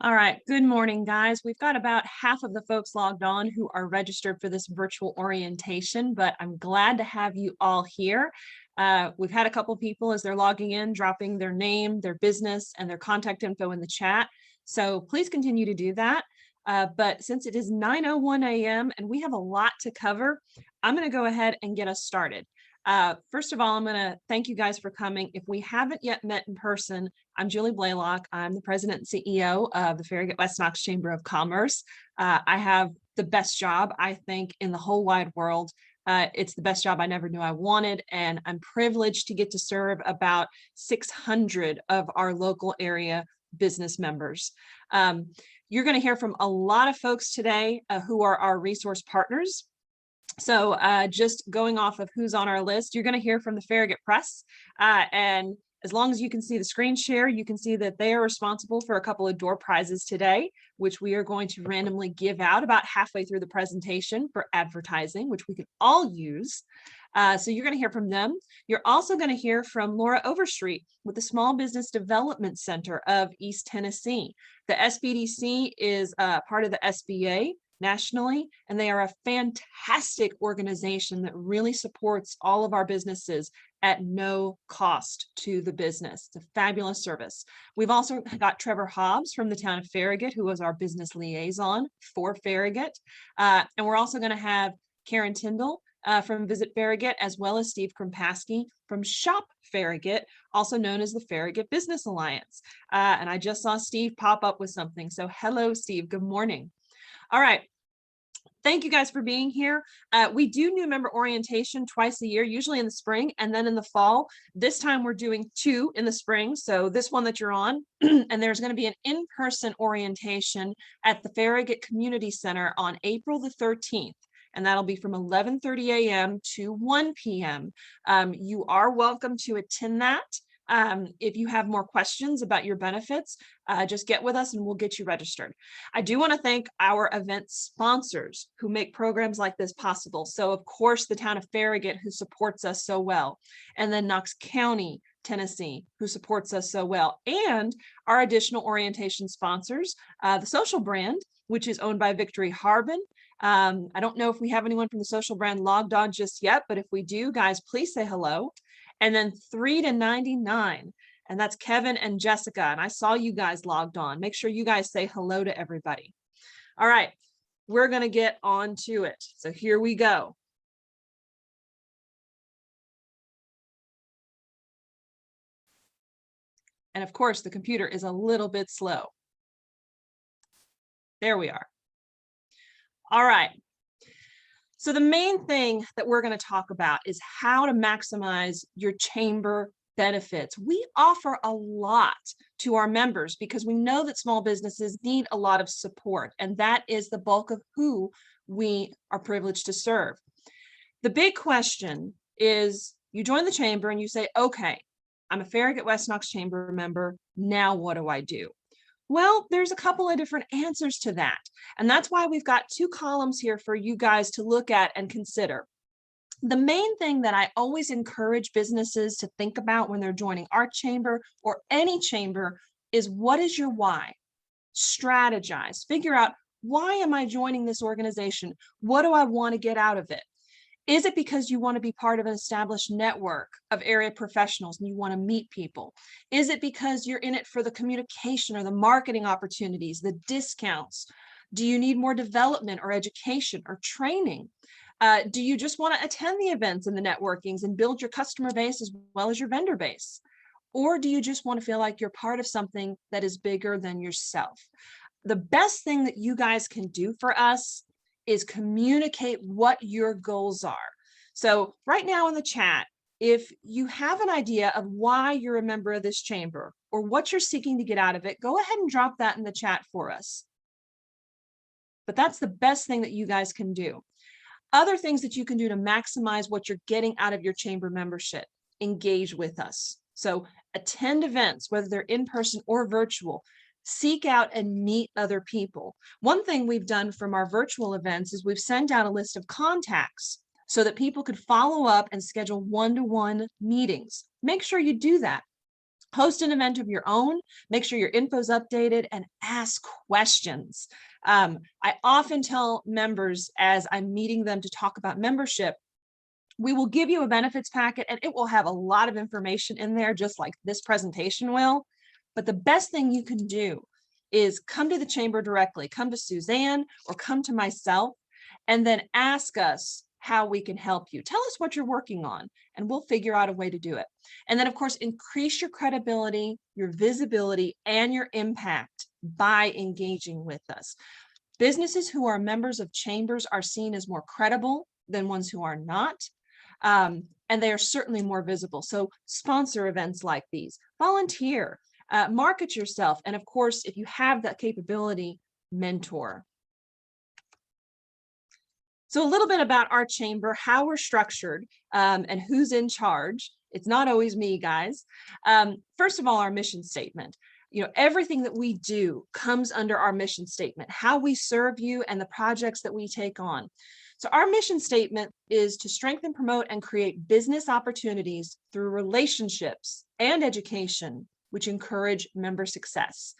All right, good morning, guys. We've got about half of the folks logged on who are registered for this virtual orientation, but I'm glad to have you all here. We've had a couple people as they're logging in, dropping their name, their business, and their contact info in the chat. So please continue to do that. But since it is 9:01 a.m. and we have a lot to cover, I'm going to go ahead and get us started. First of all, I'm going to thank you guys for coming. If we haven't yet met in person, I'm Julie Blaylock. I'm the president and CEO of the Farragut West Knox Chamber of Commerce. I have the best job, I think, in the whole wide world. It's the best job I never knew I wanted, and I'm privileged to get to serve about 600 of our local area business members. You're going to hear from a lot of folks today who are our resource partners. So just going off of who's on our list, you're going to hear from the Farragut Press. And as long as you can see the screen share, you can see that they are responsible for a couple of door prizes today, which we are going to randomly give out about halfway through the presentation for advertising, which we can all use. So you're going to hear from them. You're also going to hear from Laura Overstreet with the Small Business Development Center of East Tennessee. The SBDC is part of the SBA nationally, and they are a fantastic organization that really supports all of our businesses at no cost to the business. It's a fabulous service. We've also got Trevor Hobbs from the town of Farragut, who is our business liaison for Farragut. And we're also going to have Karen Tyndall from Visit Farragut, as well as Steve Krimpaski from Shop Farragut, also known as the Farragut Business Alliance. And I just saw Steve pop up with something. So hello, Steve. Good morning. All right. Thank you guys for being here. We do new member orientation twice a year, usually in the spring and then in the fall. This time we're doing two in the spring. So this one that you're on, and there's going to be an in-person orientation at the Farragut Community Center on April the 13th. And that'll be from 11:30 a.m. to 1 p.m. You are welcome to attend that. If you have more questions about your benefits, just get with us and we'll get you registered. I do want to thank our event sponsors who make programs like this possible. So of course, the town of Farragut, who supports us so well, and then Knox County, Tennessee, who supports us so well, and our additional orientation sponsors, the Social Brand, which is owned by Victory Harbin. I don't know if we have anyone from the Social Brand logged on just yet, but if we do, guys, please say hello. And then 3 to 99, and that's Kevin and Jessica. And I saw you guys logged on. Make sure you guys say hello to everybody. All right, we're going to get on to it. So here we go. And of course, the computer is a little bit slow. There we are. All right. So the main thing that we're going to talk about is how to maximize your chamber benefits. We offer a lot to our members because we know that small businesses need a lot of support, and that is the bulk of who we are privileged to serve. The big question is, you join the chamber and you say, okay, I'm a Farragut West Knox Chamber member. Now what do I do? Well, there's a couple of different answers to that. And that's why we've got two columns here for you guys to look at and consider. The main thing that I always encourage businesses to think about when they're joining our chamber or any chamber is, what is your why? Strategize, figure out, why am I joining this organization? What do I want to get out of it? Is it because you want to be part of an established network of area professionals and you want to meet people? Is it because you're in it for the communication or the marketing opportunities, the discounts? Do you need more development or education or training? Do you just want to attend the events and the networkings and build your customer base as well as your vendor base? Or do you just want to feel like you're part of something that is bigger than yourself? The best thing that you guys can do for us is communicate what your goals are. So right now in the chat, if you have an idea of why you're a member of this chamber or what you're seeking to get out of it, go ahead and drop that in the chat for us. But that's the best thing that you guys can do. Other things that you can do to maximize what you're getting out of your chamber membership: engage with us. So attend events, whether they're in person or virtual. Seek out and meet other people. One thing we've done from our virtual events is we've sent out a list of contacts so that people could follow up and schedule one-to-one meetings. Make sure you do that. Host an event of your own, make sure your info's updated, and ask questions. I often tell members as I'm meeting them to talk about membership, we will give you a benefits packet and it will have a lot of information in there, just like this presentation will. But the best thing you can do is come to the chamber directly, come to Suzanne or come to myself, and then ask us how we can help you. Tell us what you're working on and we'll figure out a way to do it. And then of course, increase your credibility, your visibility, and your impact by engaging with us. Businesses who are members of chambers are seen as more credible than ones who are not. And they are certainly more visible. So sponsor events like these, volunteer, market yourself. And of course, if you have that capability, mentor. So a little bit about our chamber, how we're structured, and who's in charge. It's not always me, guys. First of all, our mission statement. You know, everything that we do comes under our mission statement, how we serve you and the projects that we take on. So our mission statement is to strengthen, promote, and create business opportunities through relationships and education, which encourage member success.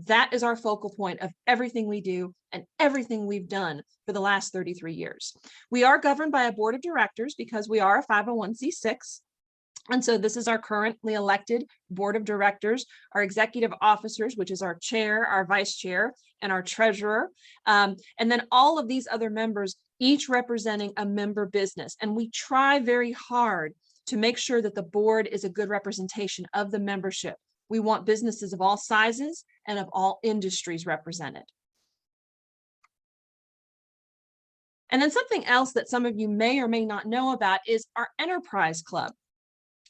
That is our focal point of everything we do and everything we've done for the last 33 years. We are governed by a board of directors because we are a 501c6. And so this is our currently elected board of directors, our executive officers, which is our chair, our vice chair, and our treasurer. And then all of these other members, each representing a member business. And we try very hard to make sure that the board is a good representation of the membership. We want businesses of all sizes and of all industries represented. And then something else that some of you may or may not know about is our Enterprise Club.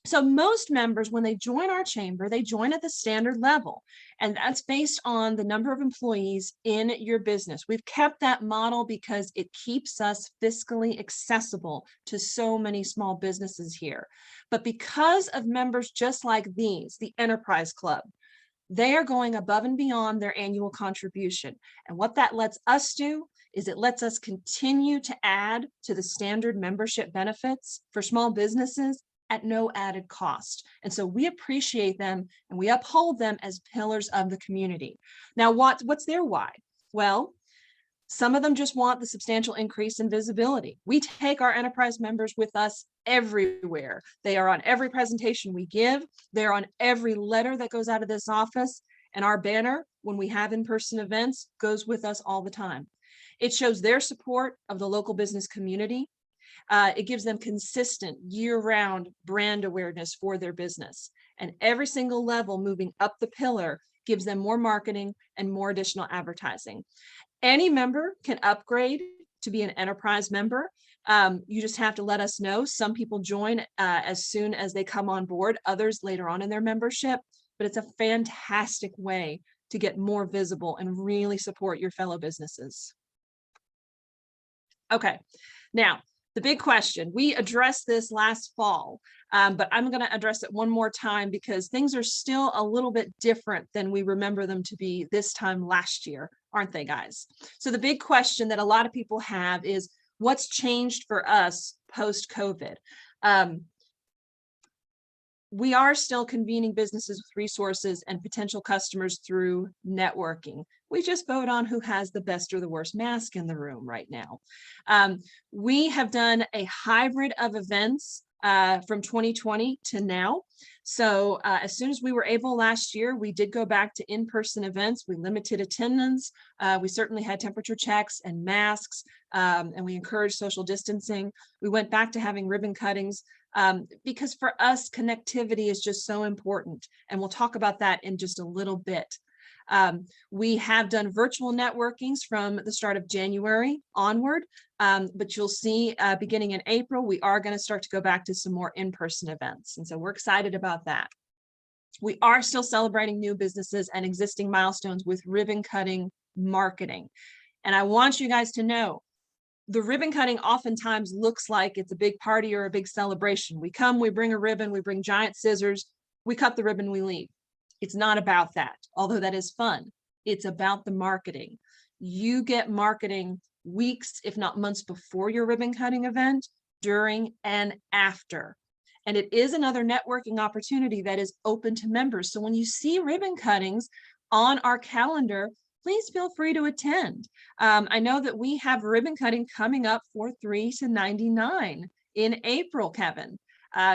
So most members, when they join our chamber, they join at the standard level, and that's based on the number of employees in your business. We've kept that model because it keeps us fiscally accessible to so many small businesses here. But because of members just like these, the Enterprise Club, they are going above and beyond their annual contribution. And what that lets us do is it lets us continue to add to the standard membership benefits for small businesses at no added cost. And so we appreciate them and we uphold them as pillars of the community. Now, what's their why? Well, some of them just want the substantial increase in visibility. We take our enterprise members with us everywhere. They are on every presentation we give. They're on every letter that goes out of this office. And our banner, when we have in-person events, goes with us all the time. It shows their support of the local business community. It gives them consistent year-round brand awareness for their business. And every single level moving up the pillar gives them more marketing and more additional advertising. Any member can upgrade to be an enterprise member. You just have to let us know. Some people join as soon as they come on board, others later on in their membership, but it's a fantastic way to get more visible and really support your fellow businesses. Okay, now, the big question, we addressed this last fall, but I'm going to address it one more time because things are still a little bit different than we remember them to be this time last year, aren't they, guys? So the big question that a lot of people have is, what's changed for us post-COVID? We are still convening businesses with resources and potential customers through networking. We just vote on who has the best or the worst mask in the room right now. We have done a hybrid of events from 2020 to now. So as soon as we were able last year, we did go back to in-person events. We limited attendance. We certainly had temperature checks and masks, and we encouraged social distancing. We went back to having ribbon cuttings because for us, connectivity is just so important. And we'll talk about that in just a little bit. We have done virtual networkings from the start of January onward, but you'll see beginning in April, we are going to start to go back to some more in-person events. And so we're excited about that. We are still celebrating new businesses and existing milestones with ribbon cutting marketing. And I want you guys to know, the ribbon cutting oftentimes looks like it's a big party or a big celebration. We come, we bring a ribbon, we bring giant scissors, we cut the ribbon, we leave. It's not about that, although that is fun. It's about the marketing. You get marketing weeks, if not months before your ribbon cutting event, during and after. And it is another networking opportunity that is open to members. So when you see ribbon cuttings on our calendar, please feel free to attend. I know that we have ribbon cutting coming up for $3 to $99 in April, Kevin.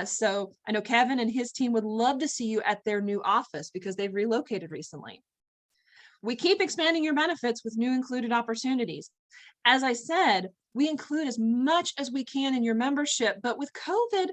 So I know Kevin and his team would love to see you at their new office because they've relocated recently. We keep expanding your benefits with new included opportunities. As I said, we include as much as we can in your membership, but with COVID,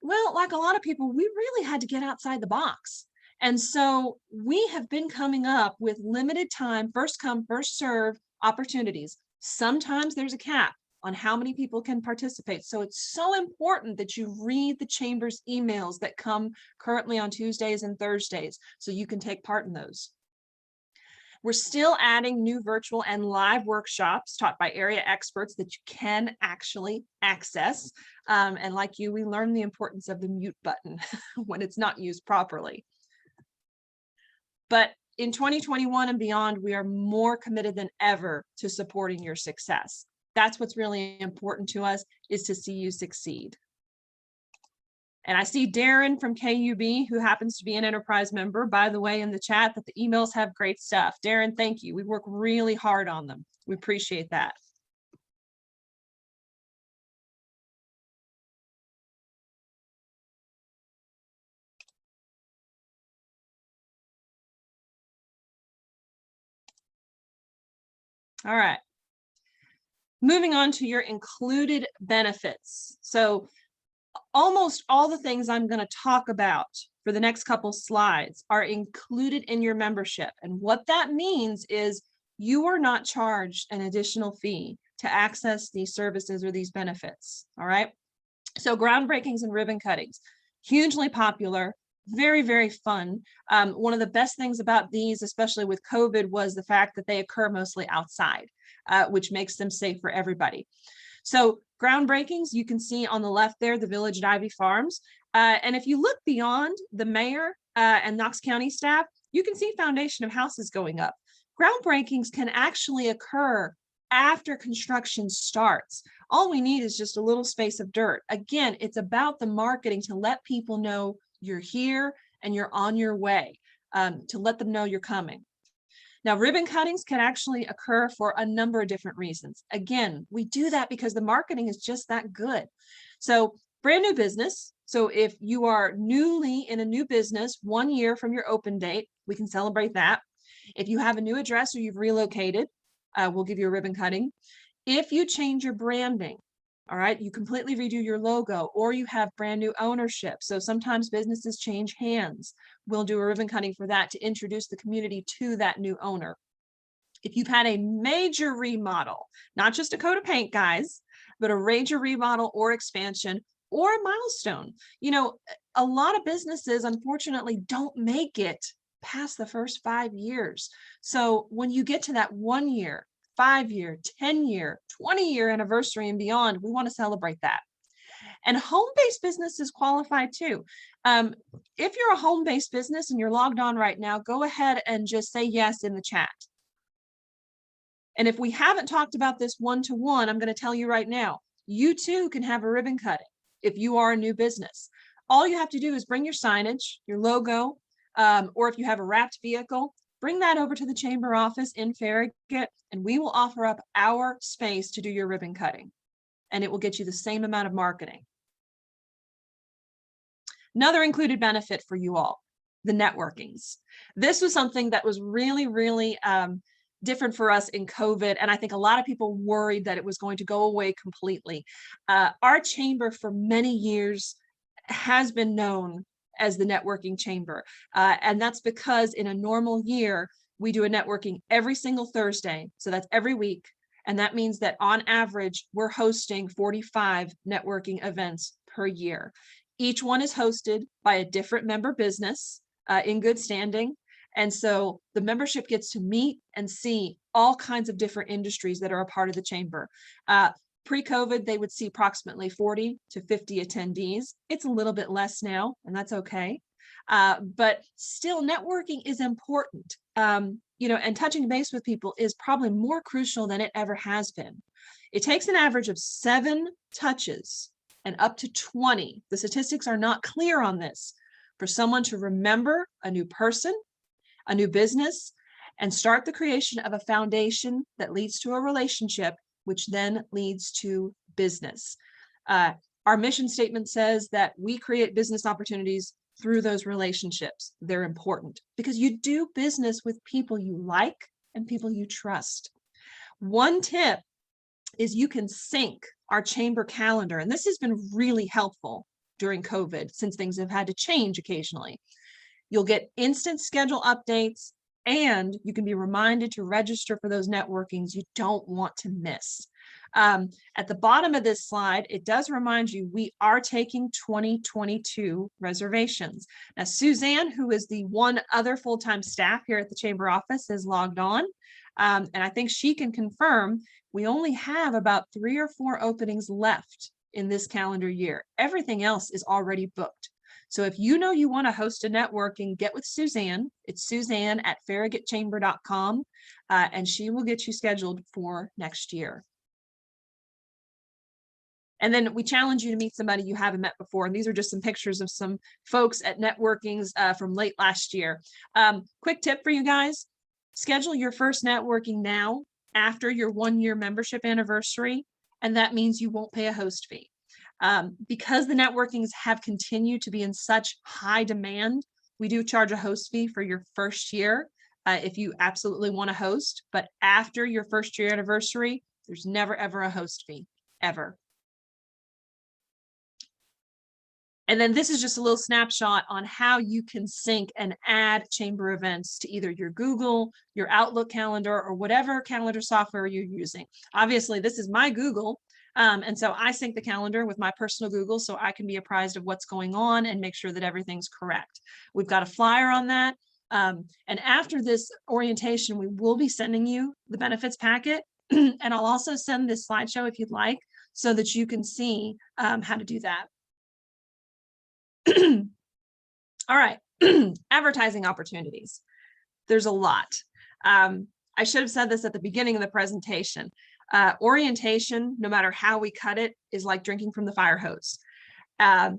well, like a lot of people, we really had to get outside the box. And so we have been coming up with limited time, first come, first serve opportunities. Sometimes there's a cap on how many people can participate. So it's so important that you read the chamber's emails that come currently on Tuesdays and Thursdays so you can take part in those. We're still adding new virtual and live workshops taught by area experts that you can actually access. And like you, we learn the importance of the mute button when it's not used properly. But in 2021 and beyond, we are more committed than ever to supporting your success. That's what's really important to us, is to see you succeed. And I see Darren from KUB, who happens to be an enterprise member, by the way, in the chat, that the emails have great stuff. Darren, thank you. We work really hard on them. We appreciate that. All right. Moving on to your included benefits. So almost all the things I'm going to talk about for the next couple slides are included in your membership. And what that means is you are not charged an additional fee to access these services or these benefits. All right. So groundbreakings and ribbon cuttings, hugely popular, very, very fun. One of the best things about these, especially with COVID, was the fact that they occur mostly outside, which makes them safe for everybody. So groundbreakings, you can see on the left there, the Village at Ivy Farms. And if you look beyond the mayor and Knox County staff, you can see foundation of houses going up. Groundbreakings can actually occur after construction starts. All we need is just a little space of dirt. Again, it's about the marketing to let people know you're here and you're on your way, to let them know you're coming. Now, ribbon cuttings can actually occur for a number of different reasons. Again, we do that because the marketing is just that good. So brand new business. So if you are newly in a new business 1 year from your open date, we can celebrate that. If you have a new address or you've relocated, we'll give you a ribbon cutting. If you change your branding, all right, you completely redo your logo, or you have brand new ownership. So sometimes businesses change hands. We'll do a ribbon cutting for that to introduce the community to that new owner. If you've had a major remodel, not just a coat of paint, guys, but a major remodel or expansion or a milestone. You know, a lot of businesses, unfortunately, don't make it past the first 5 years. So when you get to that 1 year, 5 year, 10 year, 20-year anniversary and beyond, we want to celebrate that. And home-based businesses qualify too. If you're a home-based business and you're logged on right now, go ahead and just say yes in the chat. And if we haven't talked about this one-to-one, I'm going to tell you right now, you too can have a ribbon cutting if you are a new business. All you have to do is bring your signage, your logo, or if you have a wrapped vehicle, bring that over to the chamber office in Farragut, and we will offer up our space to do your ribbon cutting. And it will get you the same amount of marketing. Another included benefit for you all, the networkings. This was something that was really, really different for us in COVID. And I think a lot of people worried that it was going to go away completely. Our chamber for many years has been known as the networking chamber. And that's because in a normal year, we do a networking every single Thursday. So that's every week. And that means that on average, we're hosting 45 networking events per year. Each one is hosted by a different member business in good standing. And so the membership gets to meet and see all kinds of different industries that are a part of the chamber. Pre-COVID, they would see approximately 40 to 50 attendees. It's a little bit less now, and that's okay. But still, networking is important. You know, and touching base with people is probably more crucial than it ever has been. It takes an average of 7 touches and up to 20. The statistics are not clear on this. For someone to remember a new person, a new business, and start the creation of a foundation that leads to a relationship, which then leads to business. Our mission statement says that we create business opportunities through those relationships. They're important because you do business with people you like and people you trust. One tip is you can sync our chamber calendar, and this has been really helpful during COVID since things have had to change occasionally. You'll get instant schedule updates, and you can be reminded to register for those networkings you don't want to miss. At the bottom of this slide, it does remind you we are taking 2022 reservations. Now, Suzanne, who is the one other full-time staff here at the Chamber office, is logged on. And I think she can confirm we only have about 3 or 4 openings left in this calendar year. Everything else is already booked. So if you know you want to host a networking, get with Suzanne. It's Suzanne@farragutchamber.com, and she will get you scheduled for next year. And then we challenge you to meet somebody you haven't met before. And these are just some pictures of some folks at networkings from late last year. Quick tip for you guys, schedule your first networking now after your 1-year membership anniversary. And that means you won't pay a host fee. Because the networkings have continued to be in such high demand, we do charge a host fee for your first year if you absolutely want to host. But after your first year anniversary, there's never, ever a host fee, ever. And then this is just a little snapshot on how you can sync and add chamber events to either your Google, your Outlook calendar, or whatever calendar software you're using. Obviously, this is my Google. And so I sync the calendar with my personal Google so I can be apprised of what's going on and make sure that everything's correct. We've got a flyer on that. And after this orientation, we will be sending you the benefits packet. And I'll also send this slideshow if you'd like, so that you can see how to do that. All right, advertising opportunities. There's a lot. I should have said this at the beginning of the presentation. Orientation, no matter how we cut it, is like drinking from the fire hose.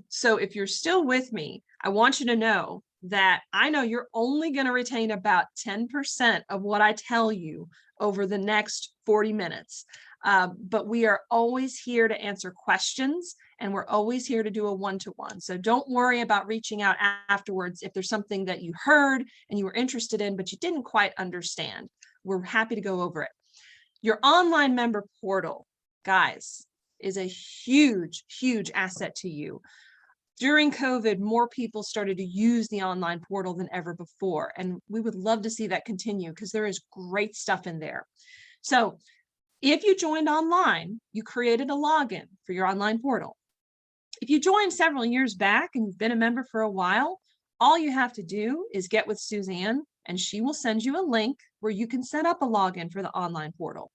So if you're still with me, I want you to know that I know you're only going to retain about 10% of what I tell you over the next 40 minutes. But we are always here to answer questions, and we're always here to do a one-to-one. So don't worry about reaching out afterwards if there's something that you heard and you were interested in, but you didn't quite understand. We're happy to go over it. Your online member portal, guys, is a huge, huge asset to you. During COVID, more people started to use the online portal than ever before, and we would love to see that continue because there is great stuff in there. So if you joined online, you created a login for your online portal. If you joined several years back and you've been a member for a while, all you have to do is get with Suzanne, and she will send you a link where you can set up a login for the online portal.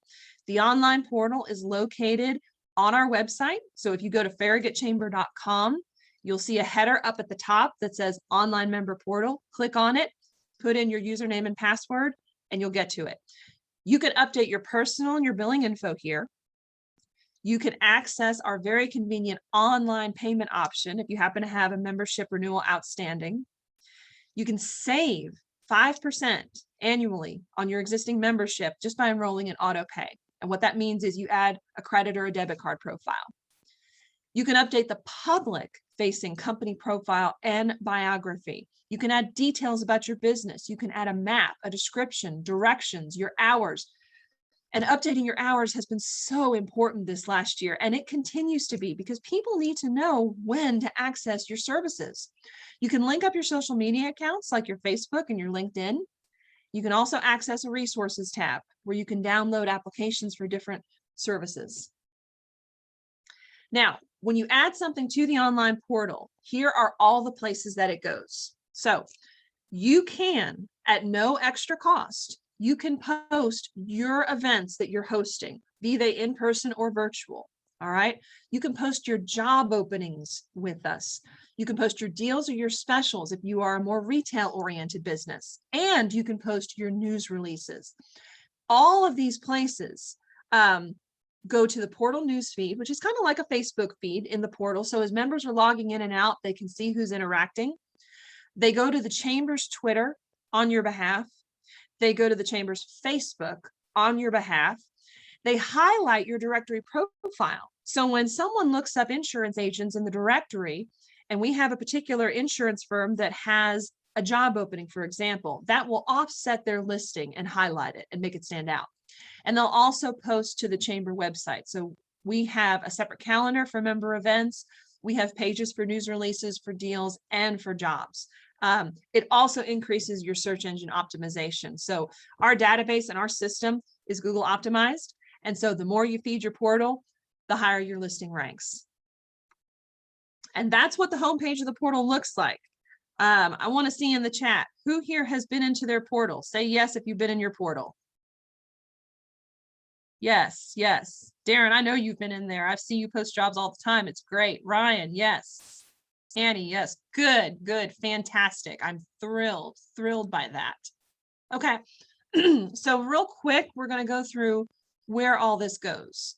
The online portal is located on our website. So if you go to farragutchamber.com, you'll see a header up at the top that says online member portal. Click on it, put in your username and password, and you'll get to it. You can update your personal and your billing info here. You can access our very convenient online payment option if you happen to have a membership renewal outstanding. You can save 5% annually on your existing membership just by enrolling in AutoPay. And what that means is you add a credit or a debit card profile. You can update the public-facing company profile and biography. You can add details about your business. You can add a map, a description, directions, your hours. And updating your hours has been so important this last year, and it continues to be because people need to know when to access your services. You can link up your social media accounts like your Facebook and your LinkedIn. You can also access a resources tab where you can download applications for different services. Now, when you add something to the online portal, here are all the places that it goes. So you can, at no extra cost, you can post your events that you're hosting, be they in person or virtual. All right. You can post your job openings with us. You can post your deals or your specials if you are a more retail oriented business, and you can post your news releases. All of these places go to the portal news feed, which is kind of like a Facebook feed in the portal. So as members are logging in and out, they can see who's interacting. They go to the Chamber's Twitter on your behalf. They go to the Chamber's Facebook on your behalf. They highlight your directory profile. So when someone looks up insurance agents in the directory, and we have a particular insurance firm that has a job opening, for example, that will offset their listing and highlight it and make it stand out. And they'll also post to the Chamber website. So we have a separate calendar for member events. We have pages for news releases, for deals, and for jobs. It also increases your search engine optimization. So our database and our system is Google optimized. And so the more you feed your portal, the higher your listing ranks. And that's what the homepage of the portal looks like. I want to see in the chat, who here has been into their portal? Say yes if you've been in your portal. Yes, yes. Darren, I know you've been in there. I've seen you post jobs all the time. It's great. Ryan, yes. Annie, yes. Good, good, fantastic. I'm thrilled by that. Okay, so real quick, we're going to go through where all this goes.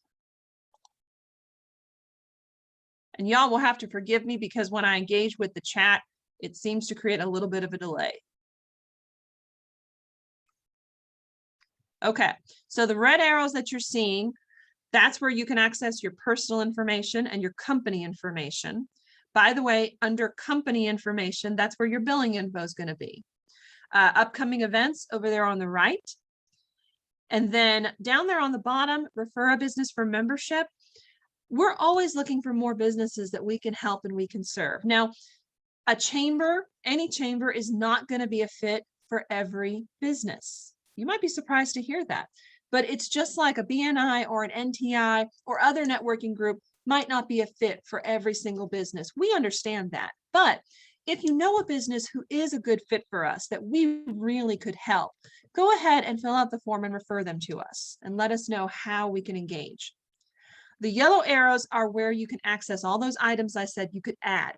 And y'all will have to forgive me because when I engage with the chat, it seems to create a little bit of a delay. Okay, so the red arrows that you're seeing, that's where you can access your personal information and your company information. By the way, under company information, that's where your billing info is going to be. Upcoming events over there on the right. And then down there on the bottom, refer a business for membership. We're always looking for more businesses that we can help and we can serve. Now, a chamber, any chamber is not going to be a fit for every business. You might be surprised to hear that, but it's just like a BNI or an NTI or other networking group might not be a fit for every single business. We understand that. But if you know a business who is a good fit for us that we really could help, go ahead and fill out the form and refer them to us and let us know how we can engage. The yellow arrows are where you can access all those items I said you could add.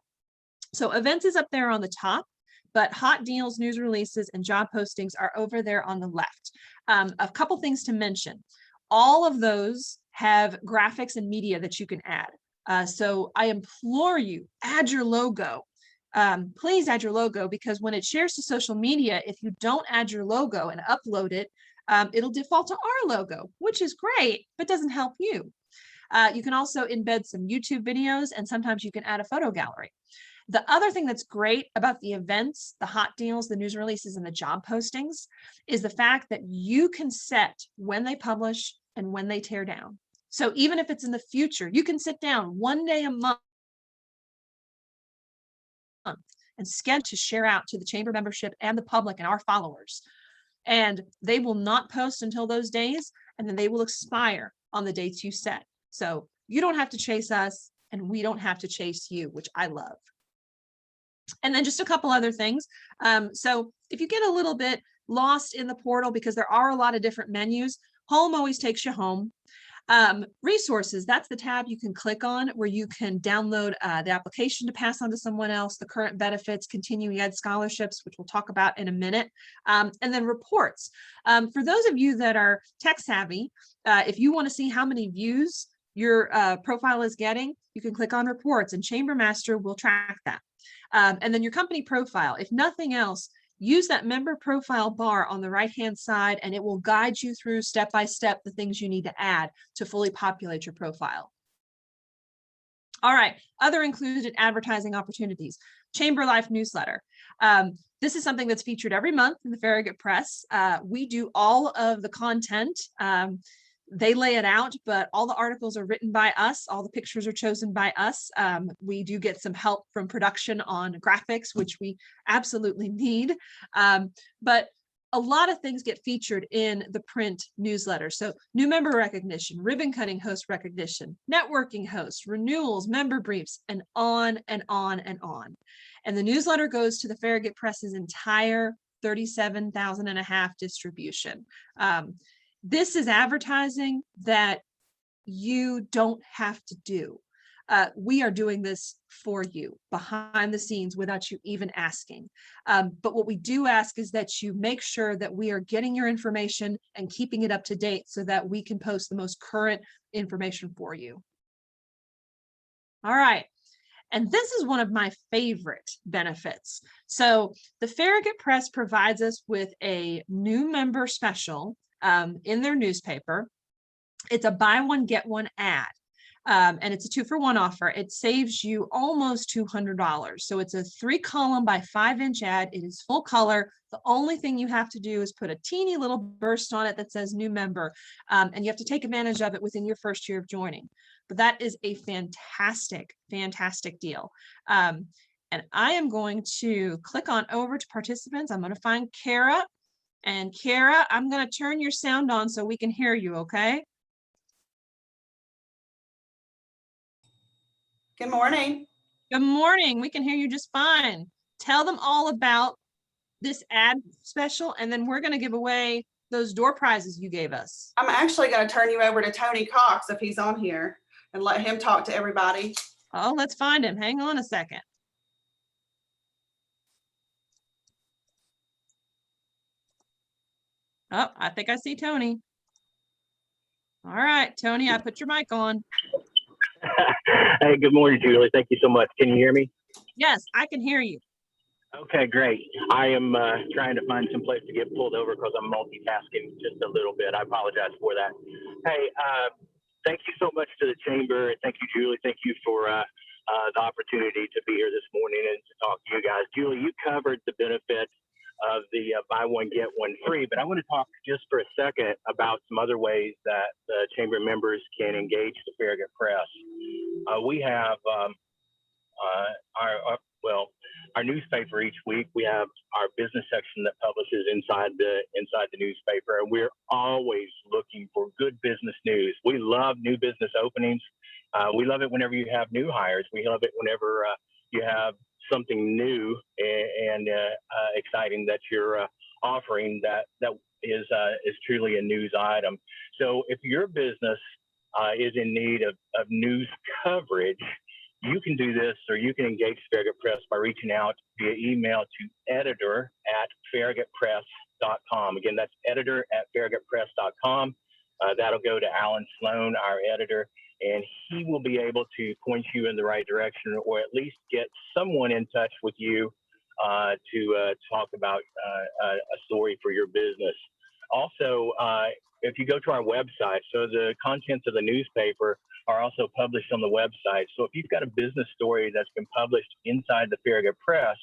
So events is up there on the top, but hot deals, news releases, and job postings are over there on the left. A couple things to mention. All of those have graphics and media that you can add. So I implore you, add your logo. Please add your logo, because when it shares to social media, if you don't add your logo and upload it, it'll default to our logo, which is great, but doesn't help you. You can also embed some YouTube videos, and sometimes you can add a photo gallery. The other thing that's great about the events, the hot deals, the news releases, and the job postings is the fact that you can set when they publish and when they tear down. So even if it's in the future, you can sit down one day a month and schedule to share out to the chamber membership and the public and our followers. And they will not post until those days, and then they will expire on the dates you set. So you don't have to chase us, and we don't have to chase you, which I love. And then just a couple other things. So if you get a little bit lost in the portal, because there are a lot of different menus, home always takes you home. Resources, that's the tab you can click on where you can download the application to pass on to someone else, the current benefits, continuing ed scholarships, which we'll talk about in a minute, and then reports. For those of you that are tech savvy, if you want to see how many views your profile is getting, you can click on reports, and Chamber Master will track that. And then your company profile, if nothing else, use that member profile bar on the right-hand side, and it will guide you through step by step the things you need to add to fully populate your profile. All right, other included advertising opportunities. Chamber Life newsletter. This is something that's featured every month in the Farragut Press. We do all of the content. They lay it out, but all the articles are written by us. All the pictures are chosen by us. We do get some help from production on graphics, which we absolutely need. But a lot of things get featured in the print newsletter. So new member recognition, ribbon cutting host recognition, networking hosts, renewals, member briefs, and on and on and on. And the newsletter goes to the Farragut Press's entire 37,500 distribution. This is advertising that you don't have to do. We are doing this for you behind the scenes without you even asking. But what we do ask is that you make sure that we are getting your information and keeping it up to date so that we can post the most current information for you. All right. And this is one of my favorite benefits. So the Farragut Press provides us with a new member special in their newspaper. It's a buy one, get one ad. And it's a 2-for-1 offer. It saves you almost $200. So it's a 3-column by 5-inch ad. It is full color. The only thing you have to do is put a teeny little burst on it that says new member. And you have to take advantage of it within your first year of joining. But that is a fantastic, fantastic deal. And I am going to click on over to participants. I'm going to find Kara. And Kara, I'm going to turn your sound on so we can hear you, okay? Good morning. Good morning. We can hear you just fine. Tell them all about this ad special, and then we're going to give away those door prizes you gave us. I'm actually going to turn you over to Tony Cox if he's on here and let him talk to everybody. Oh, let's find him. Hang on a second. Oh, I think I see Tony. All right, Tony, I put your mic on. Hey, good morning, Julie. Thank you so much. Can you hear me? Yes, I can hear you. Okay, great. I am trying to find some place to get pulled over because I'm multitasking just a little bit. I apologize for that. Hey, thank you so much to the Chamber. Thank you, Julie. Thank you for the opportunity to be here this morning and to talk to you guys. Julie, you covered the benefits of the buy one, get one free, but I want to talk just for a second about some other ways that the Chamber members can engage the Farragut Press. We have our newspaper each week. We have our business section that publishes inside the newspaper, and we're always looking for good business news. We love new business openings. We love it whenever you have new hires. We love it whenever you have something new and exciting that you're offering that is truly a news item. So if your business is in need of news coverage, you can do this, or you can engage Farragut Press by reaching out via email to editor@farragutpress.com. Again, that's editor@farragutpress.com. That'll go to Alan Sloan, our editor, and he will be able to point you in the right direction, or at least get someone in touch with you to talk about a story for your business. Also, if you go to our website, so the contents of the newspaper are also published on the website. So if you've got a business story that's been published inside the Farragut Press,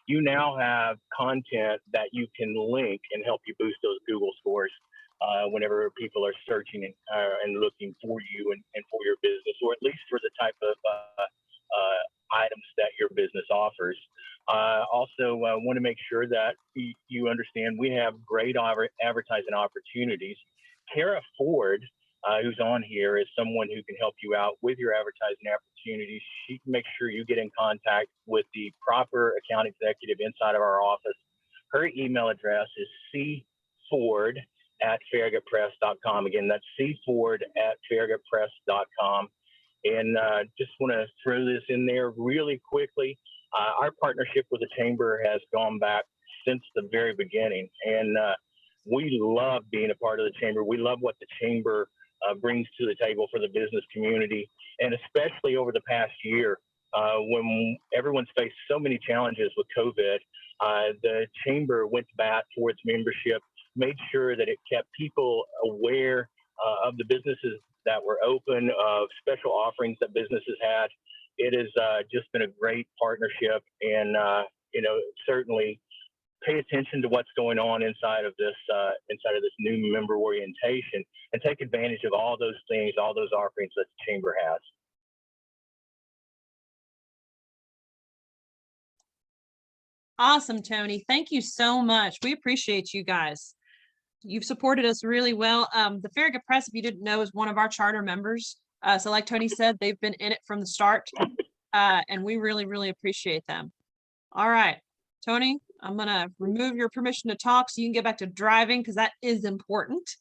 you now have content that you can link and help you boost those Google scores whenever people are searching and looking for you and for your business, or at least for the type of items that your business offers. Also, want to make sure that you understand we have great advertising opportunities. Kara Ford, who's on here, is someone who can help you out with your advertising opportunities. She can make sure you get in contact with the proper account executive inside of our office. Her email address is cford@farragutpress.com. Again, that's cford@farragutpress.com. And just want to throw this in there really quickly. Our partnership with the Chamber has gone back since the very beginning. And we love being a part of the Chamber. We love what the Chamber brings to the table for the business community. And especially over the past year, when everyone's faced so many challenges with COVID, the Chamber went to bat for its membership, made sure that it kept people aware of the businesses that were open, of special offerings that businesses had. It has just been a great partnership, and certainly pay attention to what's going on inside of this new member orientation, and take advantage of all those things, all those offerings that the Chamber has. Awesome, Tony. Thank you so much. We appreciate you guys. You've supported us really well. The Farragut Press, if you didn't know, is one of our charter members. So like Tony said, they've been in it from the start, and we really, really appreciate them. All right, Tony, I'm going to remove your permission to talk so you can get back to driving, because that is important.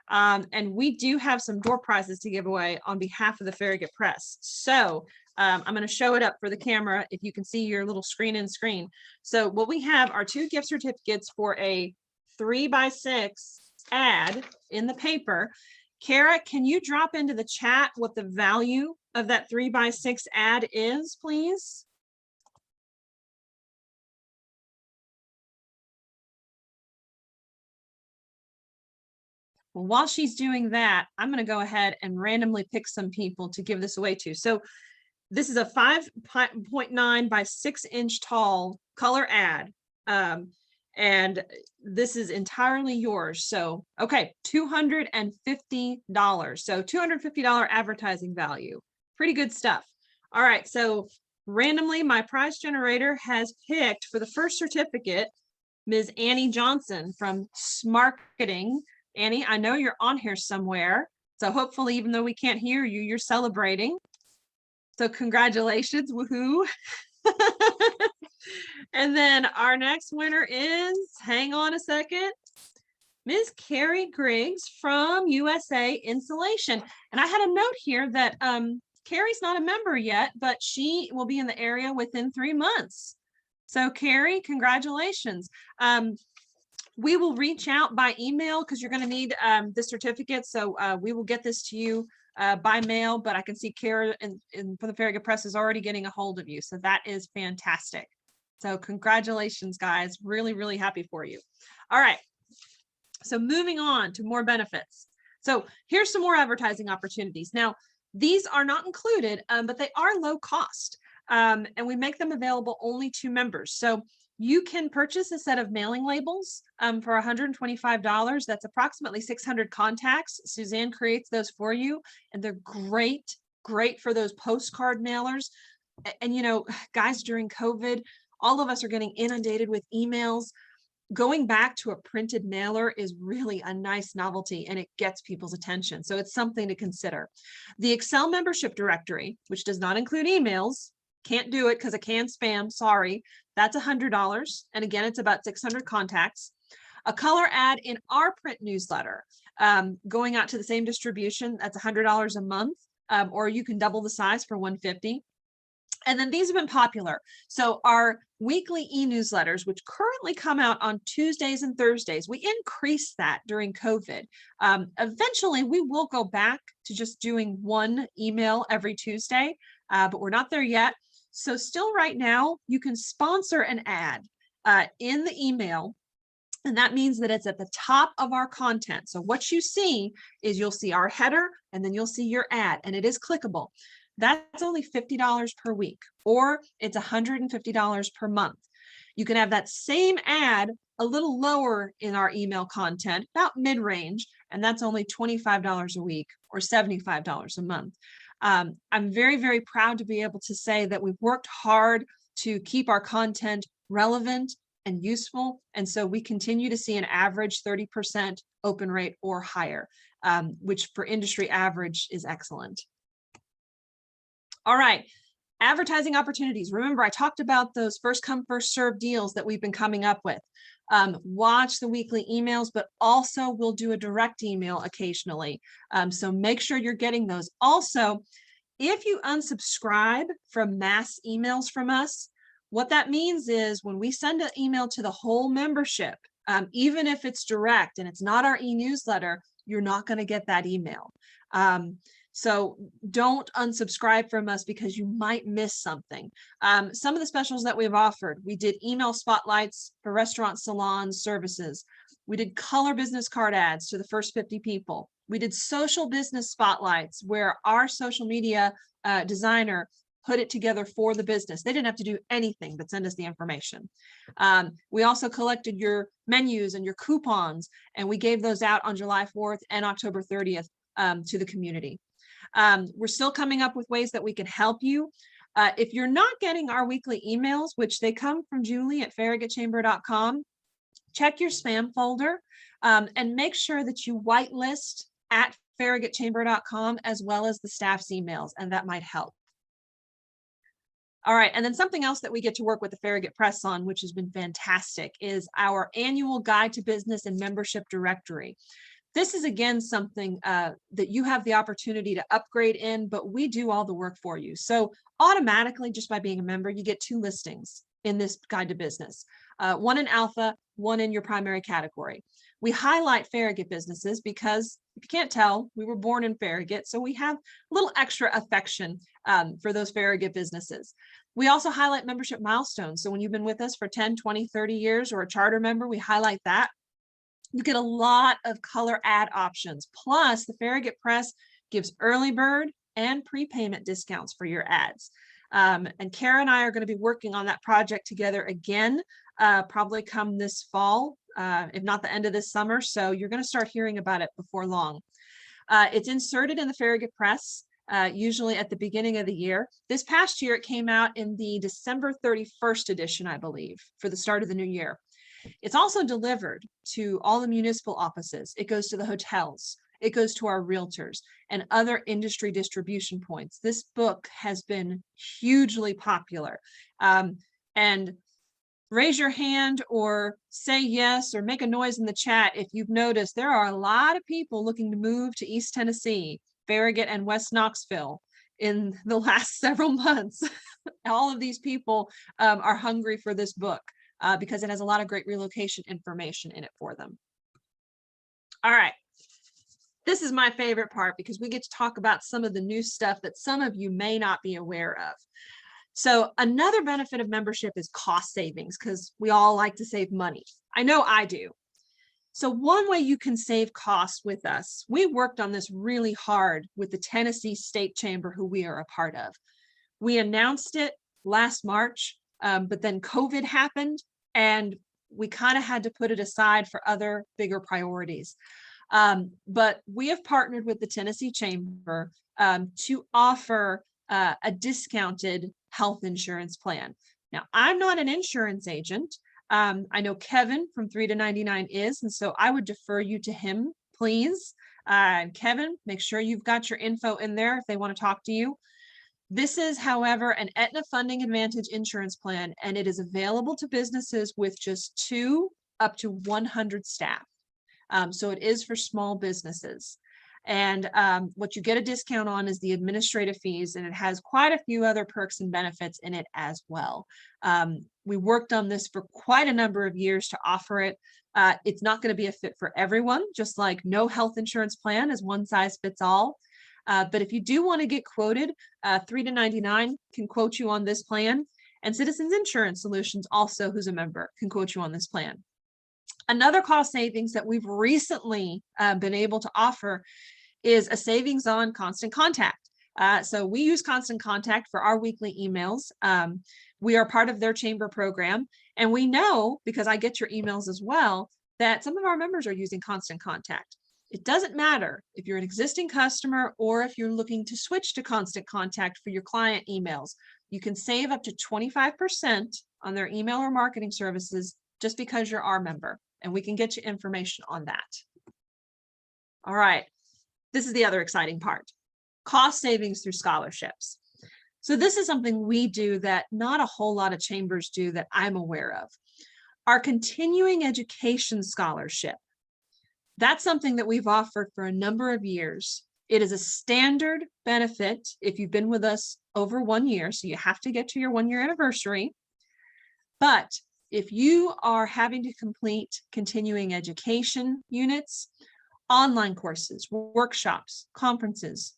And we do have some door prizes to give away on behalf of the Farragut Press. So I'm going to show it up for the camera if you can see your little screen in screen. So what we have are 2 gift certificates for a 3x6 ad in the paper. Kara, can you drop into the chat what the value of that 3x6 ad is, please? Well, while she's doing that, I'm going to go ahead and randomly pick some people to give this away to. So this is a 5.9 by 6 inch tall color ad. And this is entirely yours. So, okay, $250. So $250 advertising value. Pretty good stuff. All right, so randomly, my prize generator has picked for the first certificate, Ms. Annie Johnson from Smarketing. Annie, I know you're on here somewhere. So hopefully, even though we can't hear you, you're celebrating. So congratulations, woohoo. And then our next winner is, hang on a second, Ms. Carrie Griggs from USA Insulation. And I had a note here that Carrie's not a member yet, but she will be in the area within 3 months. So Carrie, congratulations. We will reach out by email because you're going to need the certificate. So we will get this to you by mail, but I can see Kara from the Farragut Press is already getting a hold of you. So that is fantastic. So congratulations, guys. Really, really happy for you. All right. So moving on to more benefits. So here's some more advertising opportunities. Now, these are not included, but they are low cost. And we make them available only to members. So you can purchase a set of mailing labels for $125. That's approximately 600 contacts. Suzanne creates those for you, and they're great for those postcard mailers. And, you know, guys, during COVID, all of us are getting inundated with emails. Going back to a printed mailer is really a nice novelty, and it gets people's attention. So it's something to consider. The Excel membership directory, which does not include emails, can't do it because it can spam, sorry. That's $100. And again, it's about 600 contacts. A color ad in our print newsletter, going out to the same distribution, that's $100 a month, or you can double the size for $150. And then these have been popular. So our weekly e-newsletters, which currently come out on Tuesdays and Thursdays, we increased that during COVID. Eventually, we will go back to just doing one email every Tuesday, but we're not there yet. So still right now, you can sponsor an ad in the email, and that means that it's at the top of our content. So what you see is you'll see our header, and then you'll see your ad, and it is clickable. That's only $50 per week, or it's $150 per month. You can have that same ad a little lower in our email content, about mid-range, and that's only $25 a week or $75 a month. I'm very, very proud to be able to say that we've worked hard to keep our content relevant and useful. And so we continue to see an average 30% open rate or higher, which for industry average is excellent. All right, advertising opportunities. Remember, I talked about those first come, first serve deals that we've been coming up with. Watch the weekly emails, but also we'll do a direct email occasionally. So make sure you're getting those. Also, if you unsubscribe from mass emails from us, what that means is when we send an email to the whole membership, even if it's direct and it's not our e-newsletter, you're not going to get that email. So don't unsubscribe from us because you might miss something. Some of the specials that we've offered, we did email spotlights for restaurant, salons, services. We did color business card ads to the first 50 people. We did social business spotlights where our social media designer put it together for the business. They didn't have to do anything but send us the information. We also collected your menus and your coupons, and we gave those out on July 4th and October 30th to the community. We're still coming up with ways that we can help you. If you're not getting our weekly emails, which they come from Julie at farragutchamber.com, check your spam folder and make sure that you whitelist at farragutchamber.com as well as the staff's emails, and that might help. All right, and then something else that we get to work with the Farragut Press on, which has been fantastic, is our annual Guide to Business and Membership Directory. This is again something that you have the opportunity to upgrade in, but we do all the work for you. So automatically, just by being a member, you get 2 listings in this guide to business, one in alpha, one in your primary category. We highlight Farragut businesses because if you can't tell, we were born in Farragut, so we have a little extra affection for those Farragut businesses. We also highlight membership milestones. So when you've been with us for 10, 20, 30 years or a charter member, we highlight that. You get a lot of color ad options. Plus, the Farragut Press gives early bird and prepayment discounts for your ads. And Kara and I are going to be working on that project together again, probably come this fall, if not the end of this summer. So you're going to start hearing about it before long. It's inserted in the Farragut Press, usually at the beginning of the year. This past year, it came out in the December 31st edition, I believe, for the start of the new year. It's also delivered to all the municipal offices. It goes to the hotels. It goes to our realtors and other industry distribution points. This book has been hugely popular. And raise your hand or say yes or make a noise in the chat if you've noticed there are a lot of people looking to move to East Tennessee, Farragut and West Knoxville in the last several months. All of these people are hungry for this book. Because it has a lot of great relocation information in it for them. All right. This is my favorite part because we get to talk about some of the new stuff that some of you may not be aware of. So another benefit of membership is cost savings, because we all like to save money. I know I do. So one way you can save costs with us, we worked on this really hard with the Tennessee State Chamber, who we are a part of. We announced it last March, but then COVID happened. And we kind of had to put it aside for other bigger priorities. But we have partnered with the Tennessee Chamber to offer a discounted health insurance plan. Now, I'm not an insurance agent. I know Kevin from 3 to 99 is, and so I would defer you to him, please. Kevin, make sure you've got your info in there if they want to talk to you. This is, however, an Aetna Funding Advantage insurance plan, and it is available to businesses with just 2 up to 100 staff. So it is for small businesses. And what you get a discount on is the administrative fees, and it has quite a few other perks and benefits in it as well. We worked on this for quite a number of years to offer it. It's not going to be a fit for everyone, just like no health insurance plan is one size fits all. But if you do want to get quoted, 3 to 99 can quote you on this plan, and Citizens Insurance Solutions also, who's a member, can quote you on this plan. Another cost savings that we've recently been able to offer is a savings on Constant Contact. So we use Constant Contact for our weekly emails. We are part of their chamber program, and we know, because I get your emails as well, that some of our members are using Constant Contact. It doesn't matter if you're an existing customer or if you're looking to switch to Constant Contact for your client emails. You can save up to 25% on their email or marketing services just because you're our member, and we can get you information on that. All right, this is the other exciting part. Cost savings through scholarships. So this is something we do that not a whole lot of chambers do that I'm aware of. Our continuing education scholarship. That's something that we've offered for a number of years. It is a standard benefit if you've been with us over 1 year, so you have to get to your 1-year anniversary. But if you are having to complete continuing education units, online courses, workshops, conferences,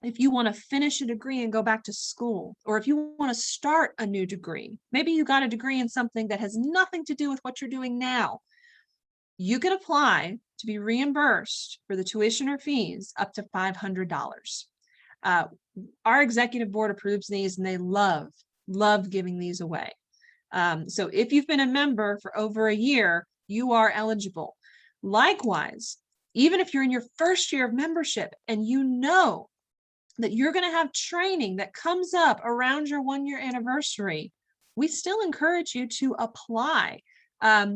if you want to finish a degree and go back to school, or if you want to start a new degree, maybe you got a degree in something that has nothing to do with what you're doing now, you can apply to be reimbursed for the tuition or fees up to $500. Our executive board approves these, and they love giving these away. So if you've been a member for over a year, you are eligible. Likewise, even if you're in your first year of membership and you know that you're going to have training that comes up around your 1-year anniversary, we still encourage you to apply.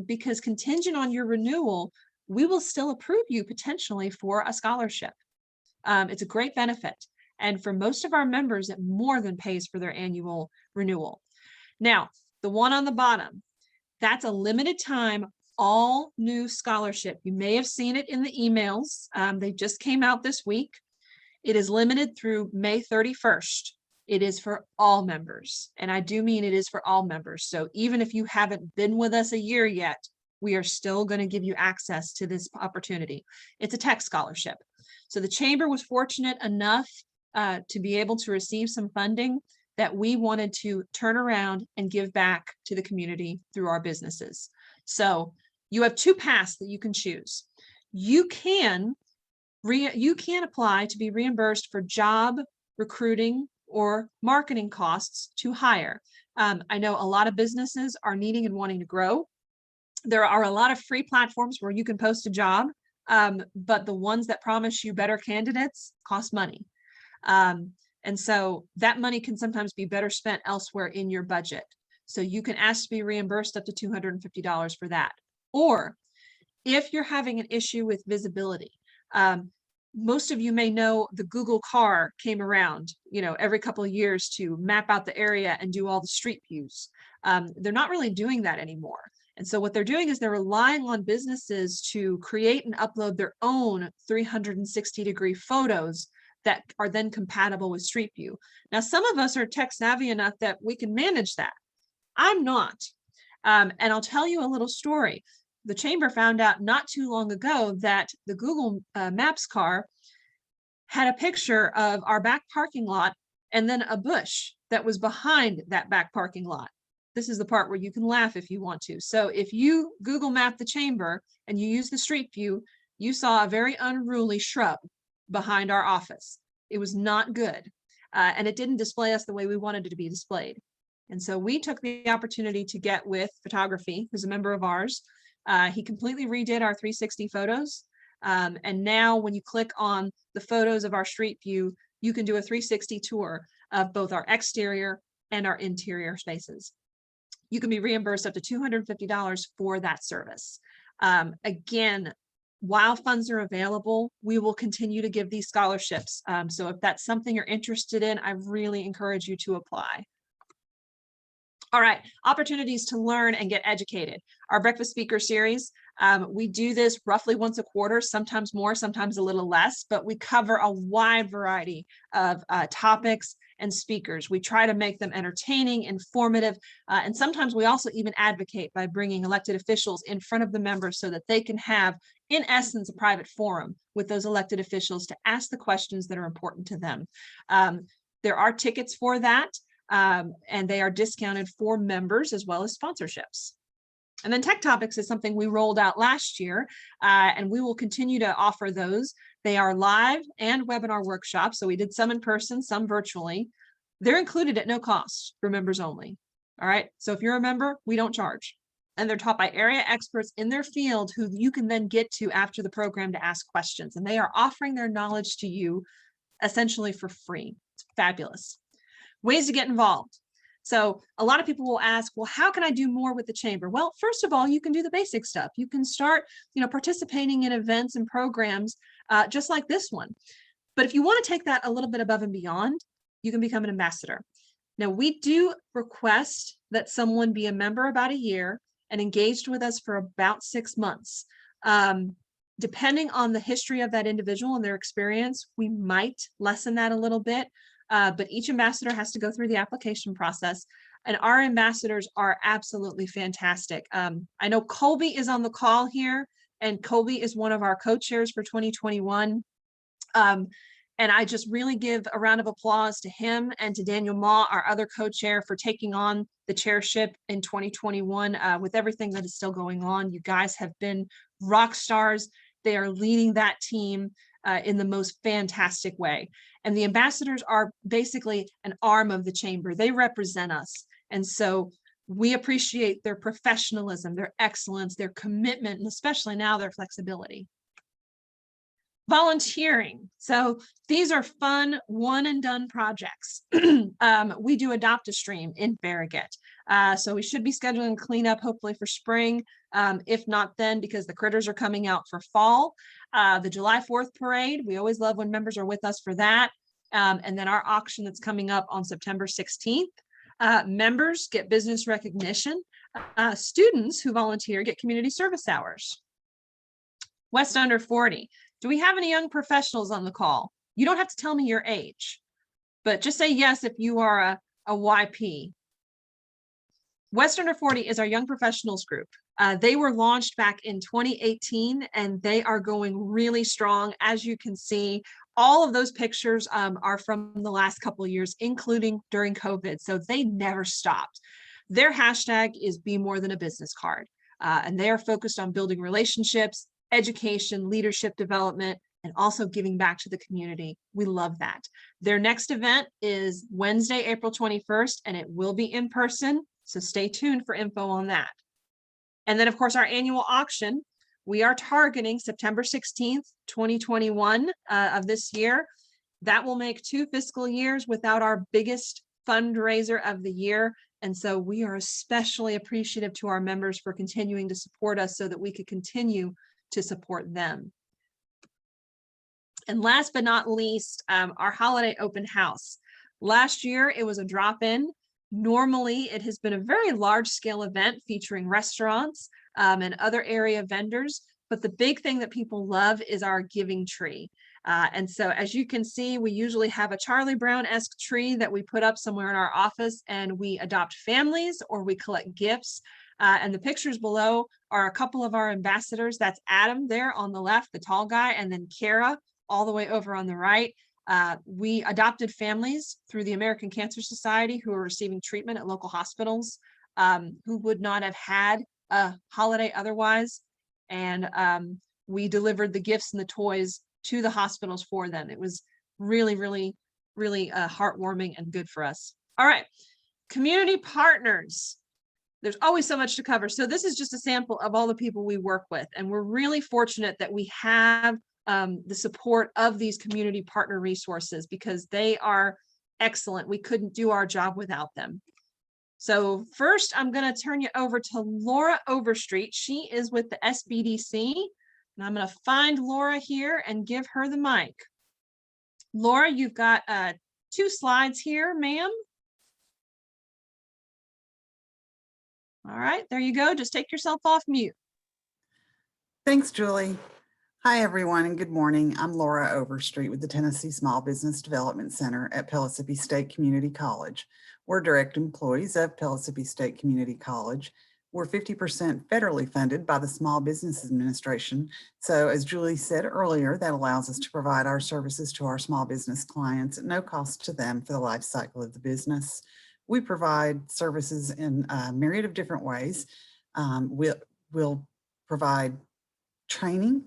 Because contingent on your renewal, we will still approve you potentially for a scholarship. It's a great benefit. And for most of our members, it more than pays for their annual renewal. Now, the one on the bottom, that's a limited time all new scholarship. You may have seen it in the emails. They just came out this week. It is limited through May 31st. It is for all members. And I do mean it is for all members. So even if you haven't been with us a year yet, we are still going to give you access to this opportunity. It's a tech scholarship. So the Chamber was fortunate enough to be able to receive some funding that we wanted to turn around and give back to the community through our businesses. So you have two paths that you can choose. You can apply to be reimbursed for job, recruiting, or marketing costs to hire. I know a lot of businesses are needing and wanting to grow. There are a lot of free platforms where you can post a job, but the ones that promise you better candidates cost money. And so that money can sometimes be better spent elsewhere in your budget. So you can ask to be reimbursed up to $250 for that. Or if you're having an issue with visibility, most of you may know the Google car came around, every couple of years to map out the area and do all the street views. They're not really doing that anymore. And so what they're doing is they're relying on businesses to create and upload their own 360-degree photos that are then compatible with Street View. Now, some of us are tech savvy enough that we can manage that. I'm not. And I'll tell you a little story. The Chamber found out not too long ago that the Google Maps car had a picture of our back parking lot and then a bush that was behind that back parking lot. This is the part where you can laugh if you want to. So if you Google map the Chamber and you use the Street View, you saw a very unruly shrub behind our office. It was not good. And it didn't display us the way we wanted it to be displayed. And so we took the opportunity to get with Photography, who's a member of ours. He completely redid our 360 photos. And now when you click on the photos of our Street View, you can do a 360 tour of both our exterior and our interior spaces. You can be reimbursed up to $250 for that service. Again, while funds are available, we will continue to give these scholarships. So if that's something you're interested in, I really encourage you to apply. All right, opportunities to learn and get educated. Our breakfast speaker series, we do this roughly once a quarter, sometimes more, sometimes a little less, but we cover a wide variety of topics and speakers. We try to make them entertaining, informative, and sometimes we also even advocate by bringing elected officials in front of the members so that they can have, in essence, a private forum with those elected officials to ask the questions that are important to them. There are tickets for that. And they are discounted for members as well as sponsorships. And then Tech Topics is something we rolled out last year, and we will continue to offer those. They are live and webinar workshops. So we did some in person, some virtually. They're included at no cost for members only. All right. So if you're a member, we don't charge. And they're taught by area experts in their field who you can then get to after the program to ask questions. And they are offering their knowledge to you essentially for free. It's fabulous. Ways to get involved. So a lot of people will ask, well, how can I do more with the Chamber? Well, first of all, you can do the basic stuff. You can start, participating in events and programs just like this one. But if you want to take that a little bit above and beyond, you can become an ambassador. Now, we do request that someone be a member about a year and engaged with us for about 6 months. Depending on the history of that individual and their experience, we might lessen that a little bit. But each ambassador has to go through the application process, and our ambassadors are absolutely fantastic. I know Colby is on the call here, and Colby is one of our co-chairs for 2021. And I just really give a round of applause to him and to Daniel Ma, our other co-chair, for taking on the chairship in 2021 with everything that is still going on. You guys have been rock stars. They are leading that team in the most fantastic way. And the ambassadors are basically an arm of the Chamber. They represent us. And so we appreciate their professionalism, their excellence, their commitment, and especially now their flexibility. Volunteering. So these are fun one and done projects. We do Adopt a Stream in Farragut. So we should be scheduling cleanup hopefully for spring. If not then, because the critters are coming out for fall. The July 4th parade, we always love when members are with us for that. And then our auction that's coming up on September 16th. Members get business recognition. Students who volunteer get community service hours. West under 40. Do we have any young professionals on the call? You don't have to tell me your age, but just say yes if you are a YP. West under 40 is our young professionals group. They were launched back in 2018 and they are going really strong. As you can see, all of those pictures are from the last couple of years, including during COVID. So they never stopped. Their hashtag is Be More Than a Business Card. And they are focused on building relationships, education, leadership development, and also giving back to the community. We love that. Their next event is Wednesday, April 21st, and it will be in person. So stay tuned for info on that. And then, of course, our annual auction, we are targeting September 16th, 2021 of this year. That will make 2 fiscal years without our biggest fundraiser of the year. And so we are especially appreciative to our members for continuing to support us so that we could continue to support them. And last but not least, our holiday open house. Last year, it was a drop-in. Normally, it has been a very large-scale event featuring restaurants and other area vendors. But the big thing that people love is our giving tree. And so as you can see, we usually have a Charlie Brown-esque tree that we put up somewhere in our office, and we adopt families or we collect gifts. And the pictures below are a couple of our ambassadors. That's Adam there on the left, the tall guy, and then Kara all the way over on the right. We adopted families through the American Cancer Society who are receiving treatment at local hospitals, who would not have had a holiday otherwise. And we delivered the gifts and the toys to the hospitals for them. It was really, really, really heartwarming and good for us. All right, community partners. There's always so much to cover. So this is just a sample of all the people we work with. And we're really fortunate that we have the support of these community partner resources because they are excellent. We couldn't do our job without them. So first, I'm going to turn you over to Laura Overstreet. She is with the SBDC. And I'm going to find Laura here and give her the mic. Laura, you've got 2 slides here, ma'am. All right, there you go. Just take yourself off mute. Thanks, Julie. Hi, everyone, and good morning. I'm Laura Overstreet with the Tennessee Small Business Development Center at Pellissippi State Community College. We're direct employees of Pellissippi State Community College. We're 50% federally funded by the Small Business Administration. So as Julie said earlier, that allows us to provide our services to our small business clients at no cost to them for the life cycle of the business. We provide services in a myriad of different ways. We'll provide training.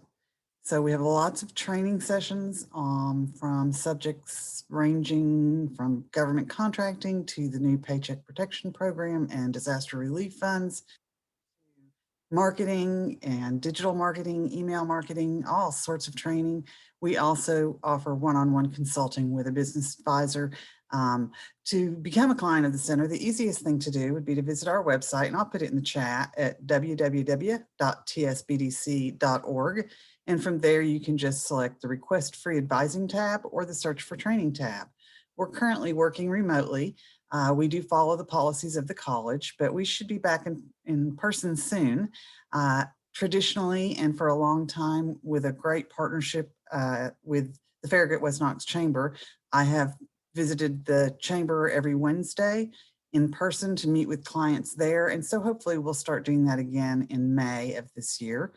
So we have lots of training sessions from subjects ranging from government contracting to the new Paycheck Protection Program and disaster relief funds, marketing and digital marketing, email marketing, all sorts of training. We also offer one-on-one consulting with a business advisor. To become a client of the center, the easiest thing to do would be to visit our website, and I'll put it in the chat at www.tsbdc.org. And from there, you can just select the Request Free Advising tab or the Search for Training tab. We're currently working remotely. We do follow the policies of the college, but we should be back in person soon. Traditionally, and for a long time, with a great partnership with the Farragut West Knox Chamber, I have visited the chamber every Wednesday in person to meet with clients there. And so hopefully we'll start doing that again in May of this year.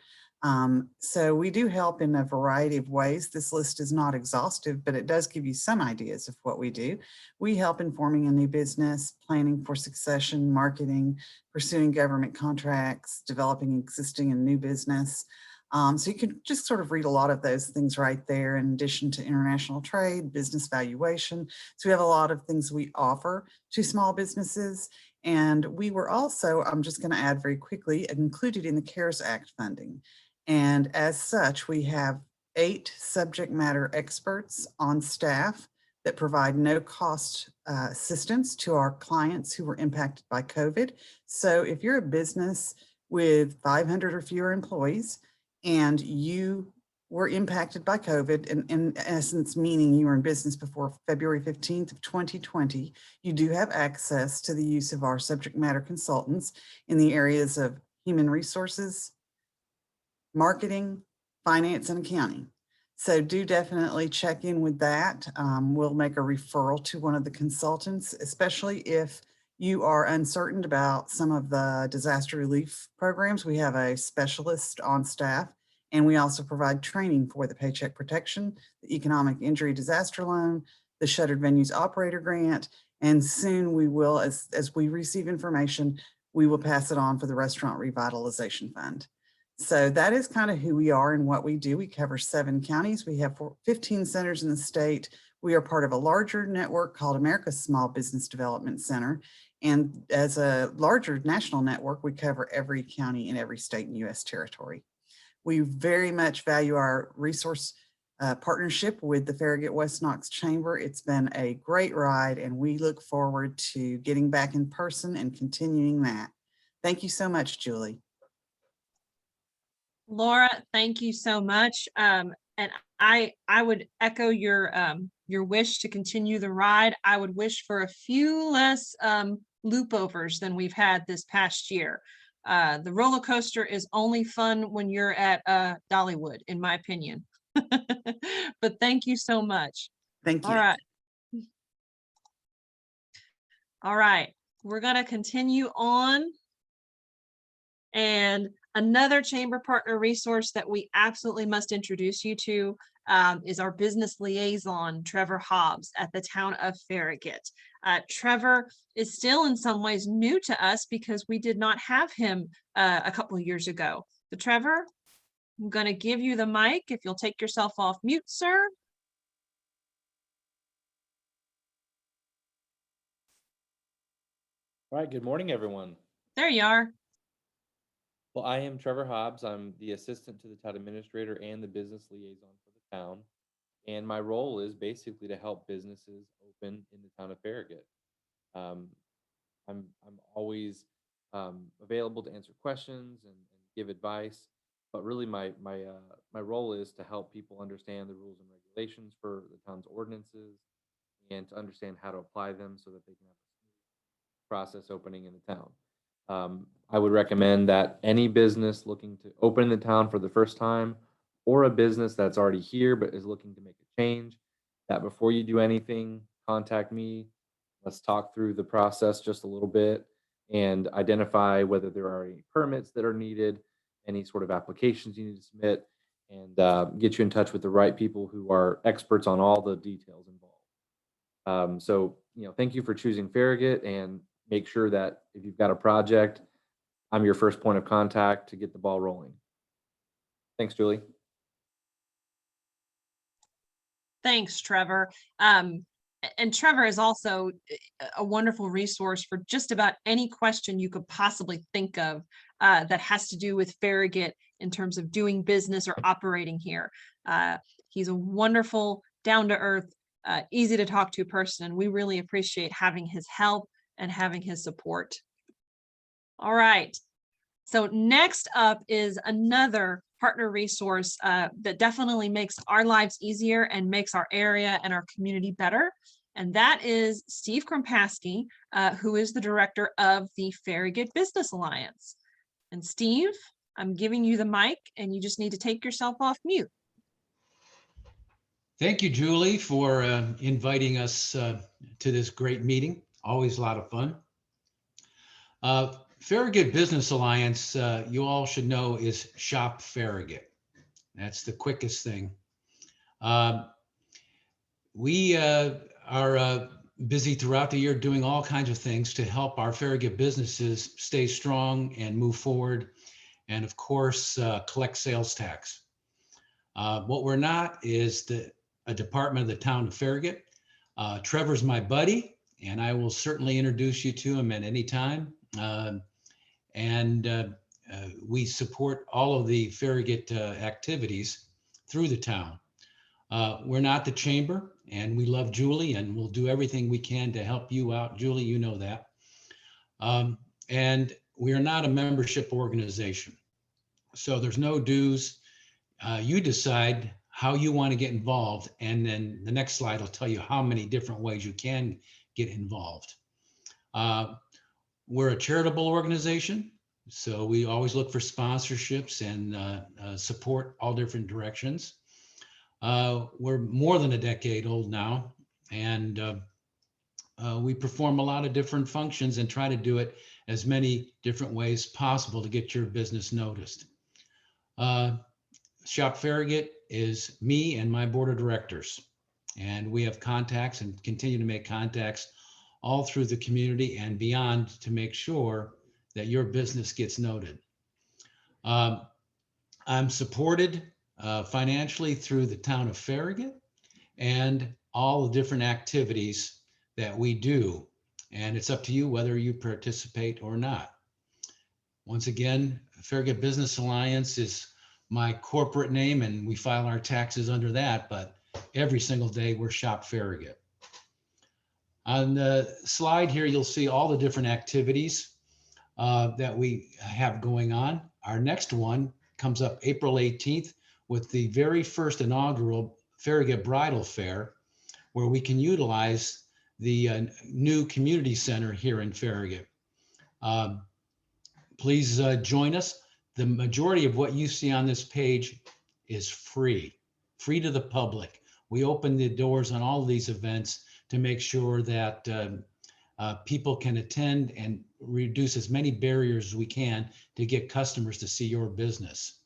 So we do help in a variety of ways. This list is not exhaustive, but it does give you some ideas of what we do. We help in forming a new business, planning for succession, marketing, pursuing government contracts, developing existing and new business. So you can just sort of read a lot of those things right there, in addition to international trade, business valuation. So we have a lot of things we offer to small businesses. And we were also, I'm just going to add very quickly, included in the CARES Act funding. And as such, we have 8 subject matter experts on staff that provide no cost assistance to our clients who were impacted by COVID. So if you're a business with 500 or fewer employees and you were impacted by COVID, and in essence, meaning you were in business before February 15th of 2020, you do have access to the use of our subject matter consultants in the areas of human resources, marketing, finance, and accounting. So do definitely check in with that. We'll make a referral to one of the consultants, especially if you are uncertain about some of the disaster relief programs. We have a specialist on staff, and we also provide training for the Paycheck Protection, the Economic Injury Disaster Loan, the Shuttered Venues Operator Grant, and soon we will, as we receive information, we will pass it on for the Restaurant Revitalization Fund. So that is kind of who we are and what we do. We cover 7 counties. We have 15 centers in the state. We are part of a larger network called America's Small Business Development Center. And as a larger national network, we cover every county in every state and U.S. territory. We very much value our resource partnership with the Farragut West Knox Chamber. It's been a great ride, and we look forward to getting back in person and continuing that. Thank you so much, Julie. Laura, thank you so much. And I would echo your wish to continue the ride. I would wish for a few less loop overs than we've had this past year. The roller coaster is only fun when you're at Dollywood, in my opinion. But thank you so much. Thank you. All right. All right, we're gonna continue on. And another chamber partner resource that we absolutely must introduce you to is our business liaison, Trevor Hobbs, at the town of Farragut. Trevor is still in some ways new to us because we did not have him a couple of years ago. But Trevor, I'm going to give you the mic if you'll take yourself off mute, sir. All right, good morning, everyone. There you are. Well, I am Trevor Hobbs. I'm the assistant to the town administrator and the business liaison for the town. And my role is basically to help businesses open in the town of Farragut. I'm always available to answer questions and give advice, but really my role is to help people understand the rules and regulations for the town's ordinances and to understand how to apply them so that they can have a smooth process opening in the town. I would recommend that any business looking to open in the town for the first time, or a business that's already here but is looking to make a change, that before you do anything, contact me. Let's talk through the process just a little bit and identify whether there are any permits that are needed, any sort of applications you need to submit, and get you in touch with the right people who are experts on all the details involved. So, thank you for choosing Farragut, and make sure that if you've got a project, I'm your first point of contact to get the ball rolling. Thanks, Julie. Thanks, Trevor. And Trevor is also a wonderful resource for just about any question you could possibly think of that has to do with Farragut in terms of doing business or operating here. He's a wonderful, down-to-earth, easy to talk to person, and we really appreciate having his help and having his support. All right. So next up is another partner resource that definitely makes our lives easier and makes our area and our community better. And that is Steve Krompaski, who is the director of the Farragut Business Alliance. And Steve, I'm giving you the mic, and you just need to take yourself off mute. Thank you, Julie, for inviting us to this great meeting. Always a lot of fun. Farragut Business Alliance, you all should know, is Shop Farragut. That's the quickest thing. We are busy throughout the year doing all kinds of things to help our Farragut businesses stay strong and move forward, and of course, collect sales tax. What we're not is a department of the town of Farragut. Trevor's my buddy, and I will certainly introduce you to him at any time. We support all of the Farragut activities through the town. We're not the chamber, and we love Julie, and we'll do everything we can to help you out. Julie, you know that. And we are not a membership organization. So there's no dues. you decide how you want to get involved. And then the next slide will tell you how many different ways you can get involved. We're a charitable organization, so we always look for sponsorships and support all different directions. We're more than a decade old now, and we perform a lot of different functions and try to do it as many different ways possible to get your business noticed. Shop Farragut is me and my board of directors, and we have contacts and continue to make contacts all through the community and beyond to make sure that your business gets noted. I'm supported financially through the town of Farragut and all the different activities that we do. And it's up to you whether you participate or not. Once again, Farragut Business Alliance is my corporate name, and we file our taxes under that, but every single day we're Shop Farragut. On the slide here, you'll see all the different activities that we have going on. Our next one comes up April 18th with the very first inaugural Farragut Bridal Fair, where we can utilize the new community center here in Farragut. Please join us. The majority of what you see on this page is free to the public. We open the doors on all of these events to make sure that people can attend and reduce as many barriers as we can to get customers to see your business.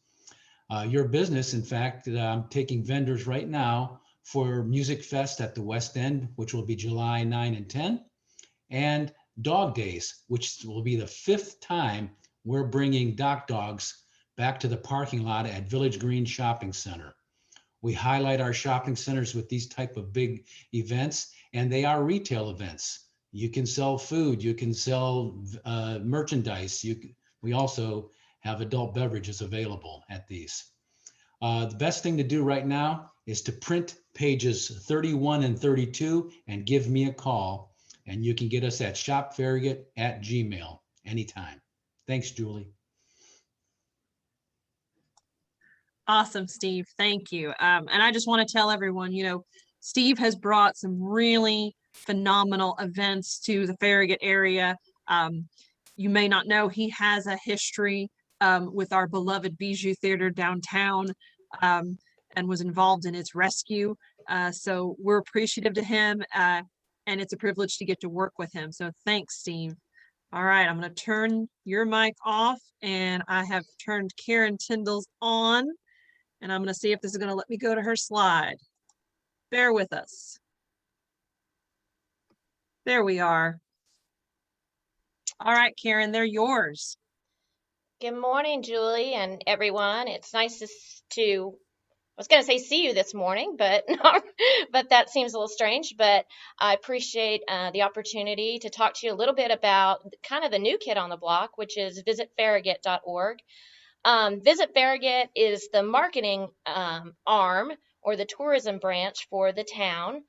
Your business, in fact, I'm taking vendors right now for Music Fest at the West End, which will be July 9 and 10, and Dog Days, which will be the 5th time we're bringing Doc Dogs back to the parking lot at Village Green Shopping Center. We highlight our shopping centers with these type of big events, and they are retail events. You can sell food, you can sell merchandise. We also have adult beverages available at these. The best thing to do right now is to print pages 31 and 32 and give me a call, and you can get us at shopfarragut@gmail anytime. Thanks, Julie. Awesome, Steve. Thank you. And I just want to tell everyone, Steve has brought some really phenomenal events to the Farragut area. You may not know he has a history with our beloved Bijou Theater downtown and was involved in its rescue. So we're appreciative to him, and it's a privilege to get to work with him. So thanks, Steve. All right, I'm going to turn your mic off, and I have turned Karen Tyndall's on, and I'm going to see if this is going to let me go to her slide. Bear with us. There we are. All right, Karen, they're yours. Good morning, Julie and everyone. It's nice to I was going to say see you this morning, but but that seems a little strange. But I appreciate the opportunity to talk to you a little bit about kind of the new kid on the block, which is visitfarragut.org. Visit Farragut is the marketing arm or the tourism branch for the town.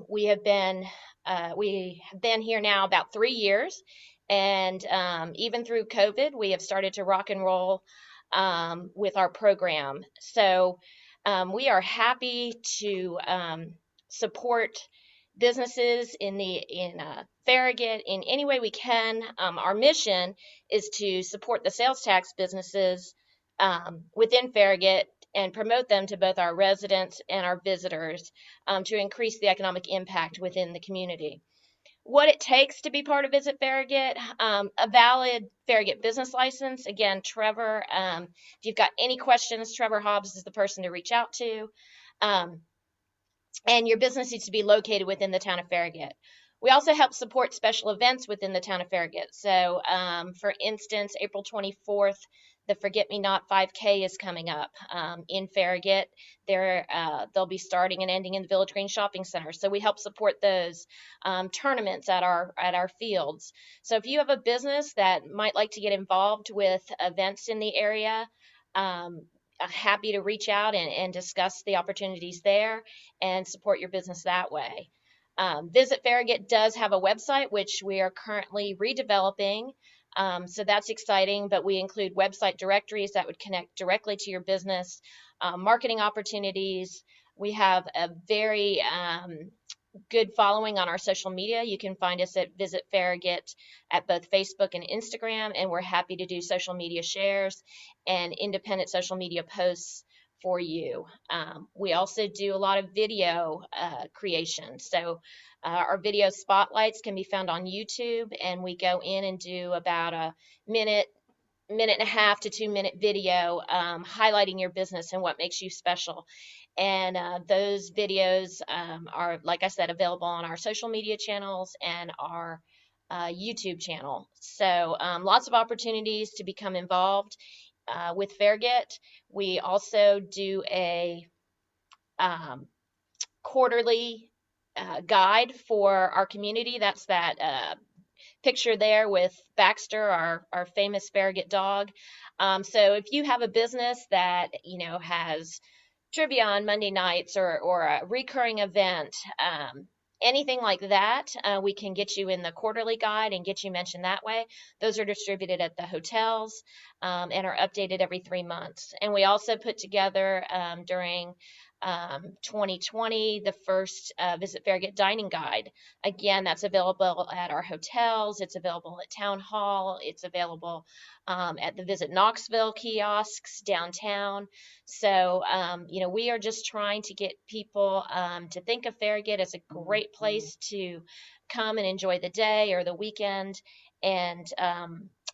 We have been here now about 3 years, and even through COVID, we have started to rock and roll with our program. So we are happy to support businesses in Farragut in any way we can. Our mission is to support the sales tax businesses within Farragut and promote them to both our residents and our visitors to increase the economic impact within the community. What it takes to be part of Visit Farragut, a valid Farragut business license. Again, Trevor, if you've got any questions, Trevor Hobbs is the person to reach out to. And your business needs to be located within the town of Farragut. We also help support special events within the town of Farragut. So, for instance, April 24th, the Forget Me Not 5K is coming up in Farragut. They'll be starting and ending in the Village Green Shopping Center. So we help support those tournaments at our fields. So if you have a business that might like to get involved with events in the area, happy to reach out and discuss the opportunities there and support your business that way. Visit Farragut does have a website, which we are currently redeveloping So that's exciting, but we include website directories that would connect directly to your business, marketing opportunities. We have a very good following on our social media. You can find us at Visit Farragut at both Facebook and Instagram, and we're happy to do social media shares and independent social media posts for you. We also do a lot of video creation. So our video spotlights can be found on YouTube, and we go in and do about a minute and a half to 2 minute video highlighting your business and what makes you special. And those videos are, like I said, available on our social media channels and our YouTube channel. So lots of opportunities to become involved with Farragut. We also do a quarterly guide for our community. That's that picture there with Baxter, our famous Farragut dog. So if you have a business that has trivia on Monday nights or a recurring event, anything like that, we can get you in the quarterly guide and get you mentioned that way. Those are distributed at the hotels and are updated every 3 months. And we also put together during 2020 the first Visit Farragut dining guide. Again, that's available at our hotels. It's available at Town Hall. It's available at the Visit Knoxville kiosks downtown. So, we are just trying to get people to think of Farragut as a great place to come and enjoy the day or the weekend. And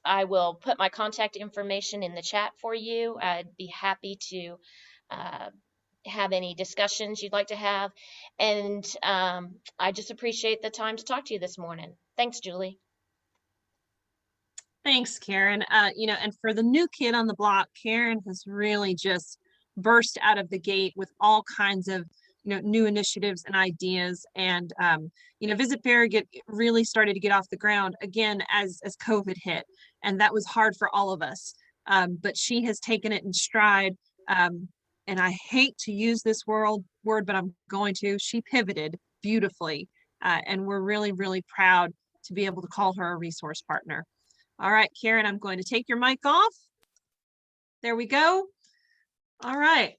I will put my contact information in the chat for you. I'd be happy to have any discussions you'd like to have. And I just appreciate the time to talk to you this morning. Thanks, Julie. Thanks, Karen. And for the new kid on the block, Karen has really just burst out of the gate with all kinds of, new initiatives and ideas. And, Visit Farragut really started to get off the ground again as COVID hit. And that was hard for all of us. But she has taken it in stride. And I hate to use this word, but I'm going to. She pivoted beautifully. And we're really, really proud to be able to call her a resource partner. All right, Karen, I'm going to take your mic off. There we go. All right.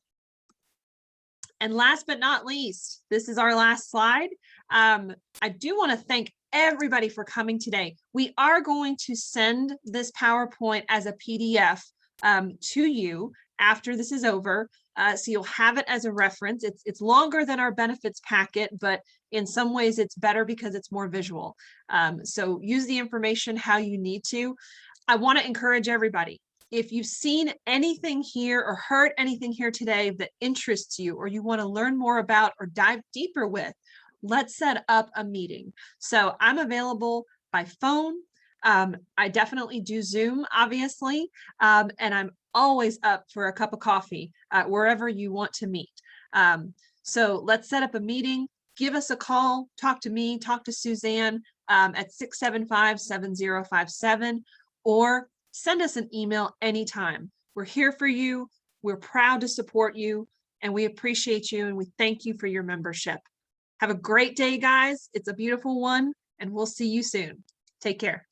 And last but not least, this is our last slide. I do want to thank everybody for coming today. We are going to send this PowerPoint as a PDF to you after this is over. So you'll have it as a reference. It's longer than our benefits packet, but in some ways it's better because it's more visual. So use the information how you need to. I want to encourage everybody. If you've seen anything here or heard anything here today that interests you or you want to learn more about or dive deeper with, let's set up a meeting. So I'm available by phone. I definitely do Zoom, obviously, and I'm always up for a cup of coffee wherever you want to meet. So let's set up a meeting. Give us a call, talk to me, talk to Suzanne at 675-7057, or send us an email anytime. We're here for you. We're proud to support you, and we appreciate you, and we thank you for your membership. Have a great day, guys. It's a beautiful one, and we'll see you soon. Take care.